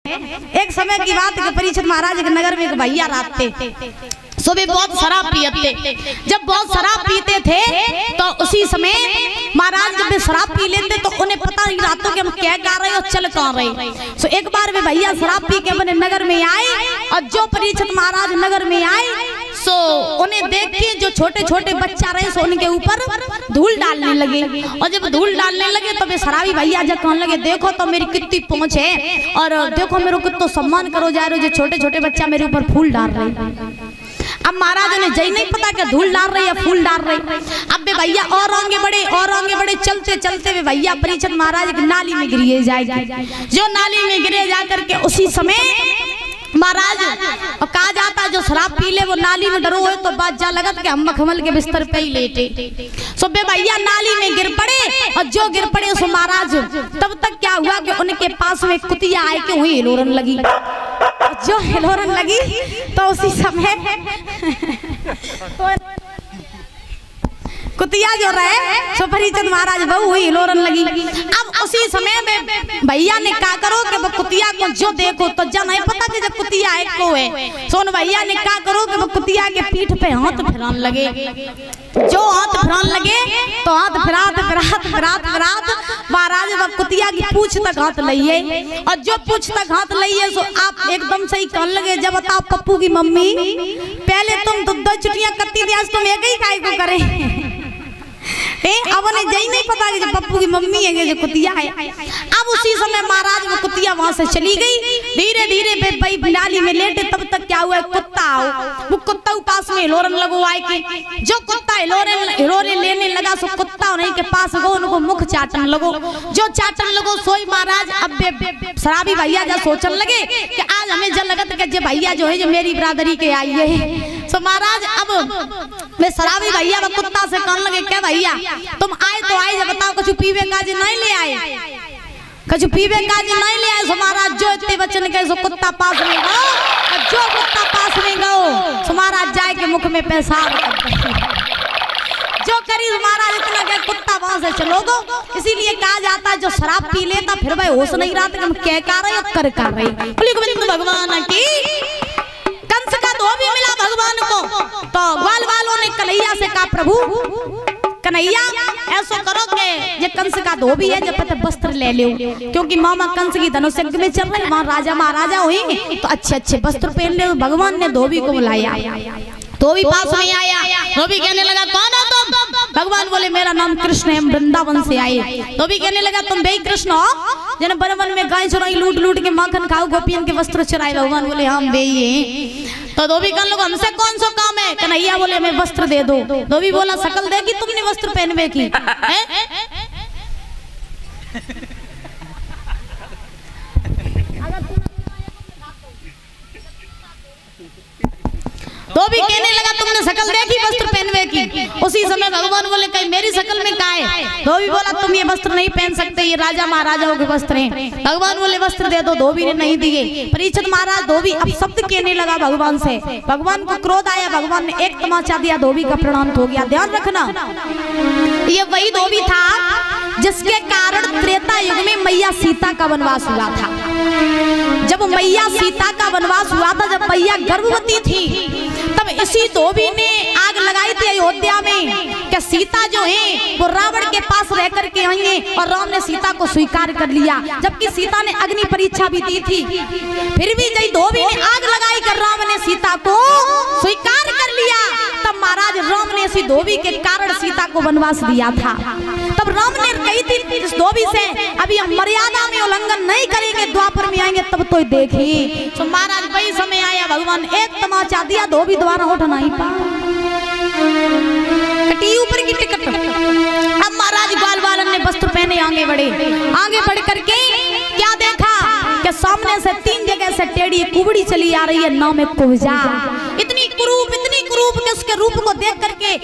एक समय की बात है कि परीक्षित महाराज के नगर में एक भैया रहते, सुबह बहुत शराब पीते। जब बहुत शराब पीते थे तो उसी समय महाराज जब शराब पी लेते तो उन्हें पता नहीं रातों के हम क्या गा रहे और चल कहाँ रहे। तो एक बार वे भैया शराब पी के अपने नगर में आए और जो परीक्षित महाराज नगर में आए सो उन्हें देख के जो छोटे छोटे बच्चा रहे सो उनके ऊपर धूल डालने लगे। और जब धूल डालने लगे तो वे शराबी भैया जब कहने लगे देखो तो मेरी कितनी पहुंच है और देखो मेरे को कितना सम्मान करो जा रहे हो, जो छोटे छोटे बच्चा मेरे ऊपर फूल डाल रहे। अब महाराज ने जय नहीं पता कि धूल डाल रहे या फूल डाल रहे। अब वे भैया और आगे बढ़े चलते चलते वे भैया परीक्षित महाराज की नाली में गिरे जाएगी। जो नाली में गिरे जा करके उसी समय महाराज और कहा जाता जो शराब पी ले वो नाली में डरो हो तो बात जा लगत के हम मखमल के बिस्तर पे ही लेटे। सो बे भैया नाली में गिर पड़े और जो गिर पड़े सो महाराज तब तक क्या हुआ कि उनके पास में कुतिया आए के वही हिलोरन लगी। जो हिलोरन लगी तो उसी समय कुतिया जो रहे सो परीक्षित महाराज बहु हुई हिलोरन लगी। अब उसी समय में भैया ने क्या करो कि वो कुतिया को जो देखो तो जब नहीं पता कि जब कुतिया एक को है सोन भैया ने क्या करो कि वो कुतिया के पीठ पे हाथ फिरान लगे। जो हाथ फिरान लगे तो हाथ फिरात महाराज वो कुतिया की पूछ तक हाथ लिए और जो पूछ तक हाथ लिए सो आप एकदम सही कहने लगे जब बताओ पप्पू की मम्मी पहले तुम दो छुट्टियां करती थी आज तुम एक ही काय को करे। अब उन्हें यही नहीं पता कि जो पप्पू की मम्मी है जो कुतिया है। अब उसी समय महाराज वो कुतिया वहां से चली गई। धीरे धीरे नाली में लेटे तब तक क्या हुआ कुत्ता वो कुत्ता पास में हिलोरन लगो आए के जो कुत्ता हिलोरे लेने लगा सो कुत्ता उन्हीं के पास गो उनको मुख चाटन लगो। जो चाटन लगो सोई महाराज अब शराबी भैया जा सोचन लगे कि आज हमें जल लगत के जो भैया जो है जो मेरी बिरादरी के आई है। सो महाराज अब वे शराबी भैया वो कुत्ता से कहने लगे क्या भैया तुम आए तो आए बताओ कुछ पीवे का जी नहीं ले आए, कुछ पीवे का जी नहीं ले आए। सो महाराज जो इतने वचन के सो कुत्ता पास में गो और जो कुत्ता पास में गो सो महाराज जाए के मुख में पेशाब जो करी महाराज इतना क्या कुत्ता वहां से चलो गो। इसीलिए कहा जाता है जो शराब पी लेता फिर भाई होश नहीं रहा था हम क्या कर रहे और कर रहे। बोलिए गोविंद भगवान की। कंस का धोबी मिला भगवान को तो ग्वाल वालों ने कन्हैया से कहा प्रभु कन्हैया ऐसा करो के ये कंस का धोबी है जब तक वस्त्र ले लो क्योंकि मामा कंस की धनुष यज्ञ में चल रहे वहां राजा महाराजा होंगे तो अच्छे अच्छे वस्त्र पहन ले। भगवान ने धोबी को बुलाया, धोबी पास में आया। धोबी कहने लगा कौन हो तुम? भगवान बोले मेरा नाम कृष्ण है वृंदावन से आए। धोबी कहने लगा तुम बे कृष्ण हो जन बरवन में गाय चुराई लूट लूट के माखन खाओ गोपियन के वस्त्र चुराए। भगवान बोले हम बे ये तो धोबी कहने लगा हमसे कौन सा काम है? कन्हैया बोले हमें वस्त्र दे दो। धोबी बोला शकल देगी तुमने वस्त्र पहनवे की तो भी कहने लगा तुमने शकल देखी वस्त्र पहनवे की। उसी समय भगवान बोले कहीं मेरी शकल में क्या है? धोबी बोला तुम ये वस्त्र नहीं पहन सकते ये राजा महाराजाओं के वस्त्र हैं। भगवान बोले वस्त्र दे दो। धोबी ने नहीं दिए। परीक्षित महाराज धोबी अब शब्द कहने लगा भगवान से। भगवान को क्रोध आया। भगवान ने एक तमाचा दिया धोबी का प्राण हो गया। ध्यान रखना ये वही धोबी था जिसके कारण त्रेता युग में मैया सीता का वनवास हुआ था। जब मैया सीता का वनवास हुआ था जब मैया गर्भवती थी तब इसी धोबी ने आग लगाई थी अयोध्या में कि सीता जो है वो रावण के पास रह करके आई है और राम ने सीता को स्वीकार कर लिया जबकि सीता ने अग्नि परीक्षा भी दी थी। फिर भी जब धोबी ने आग लगाई कर राम ने सीता को स्वीकार कर लिया तब महाराज राम ने इसी धोबी के कारण सीता को वनवास दिया था। तब राम ने कही थी इस धोबी से अभी हम मर्यादा में उल्लंघन नहीं करेंगे द्वापर में आएंगे तब तो देखिए। तो महाराज वही समय आया भगवान एक तमाचा दिया धोबी दोबारा उठ नहीं पा कटी ऊपर की टिकट। अब महाराज ग्वाल वालन ने वस्त्र पहने आगे बढ़ करके क्या देखा कि सामने से 3 जगह से टेढ़ी कुबड़ी चली आ रही है नाम है कुब्जा। इतनी कुरूप के उसके रूप को देख करके